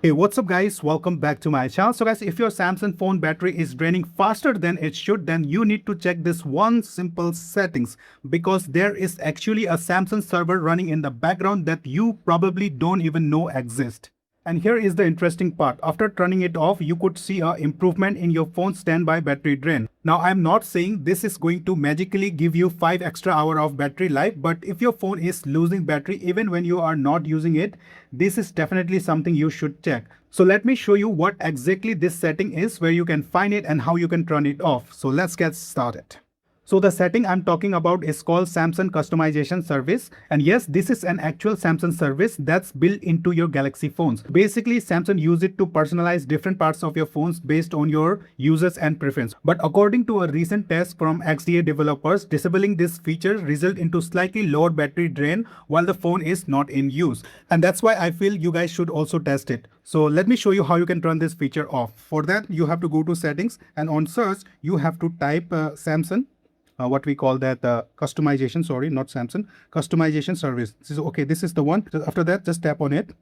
Hey, what's up guys? Welcome back to my channel. So guys, if your Samsung phone battery is draining faster than it should, then you need to check this one simple settings, because there is actually a Samsung server running in the background that you probably don't even know exists. And here is the interesting part. After turning it off, you could see an improvement in your phone's standby battery drain. Now, I'm not saying this is going to magically give you 5 extra hours of battery life, but if your phone is losing battery even when you are not using it, this is definitely something you should check. So let me show you what exactly this setting is, where you can find it and how you can turn it off. So let's get started. So the setting I'm talking about is called Samsung Customization Service. And yes, this is an actual Samsung service that's built into your Galaxy phones. Basically, Samsung use it to personalize different parts of your phones based on your users and preference. But according to a recent test from XDA developers, disabling this feature result into slightly lower battery drain while the phone is not in use. And that's why I feel you guys should also test it. So let me show you how you can turn this feature off. For that, you have to go to settings, and on search, you have to type Samsung. What we call that customization, sorry, not Samsung, customization service. This is the one. After that, just tap on it.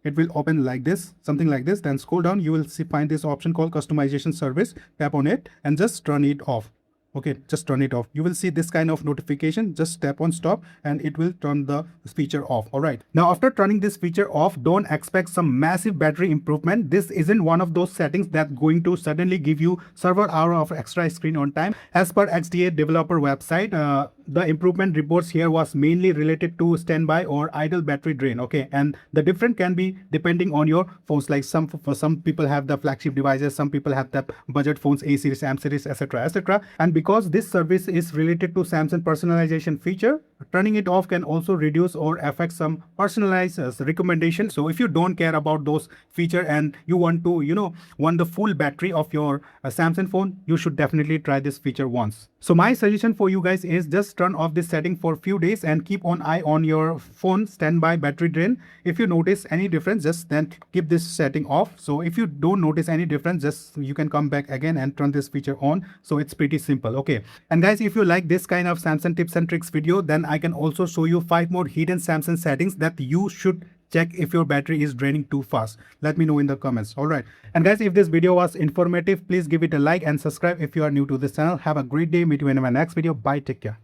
It will open like this, something like this. Then scroll down, you will find this option called customization service. Tap on it and just turn it off. Okay, just turn it off. You will see this kind of notification. Just tap on stop and it will turn the feature off. All right. Now, after turning this feature off, don't expect some massive battery improvement. This isn't one of those settings that's going to suddenly give you several hours of extra screen on time. As per XDA developer website, the improvement reports here was mainly related to standby or idle battery drain. Okay, and the difference can be depending on your phones. Like some people have the flagship devices, some people have the budget phones, A series, M series, etc., etc. And because this service is related to Samsung personalization feature, turning it off can also reduce or affect some personalized recommendations. So if you don't care about those feature and you want to, want the full battery of your Samsung phone, you should definitely try this feature once. So my suggestion for you guys is just turn off this setting for a few days and keep an eye on your phone standby battery drain. If you notice any difference, just then keep this setting off. So if you don't notice any difference, just you can come back again and turn this feature on. So it's pretty simple. Okay. And guys, if you like this kind of Samsung tips and tricks video, then I can also show you 5 more hidden Samsung settings that you should check if your battery is draining too fast. Let me know in the comments. All right. And guys, if this video was informative, please give it a like and subscribe if you are new to this channel. Have a great day. Meet you in my next video. Bye. Take care.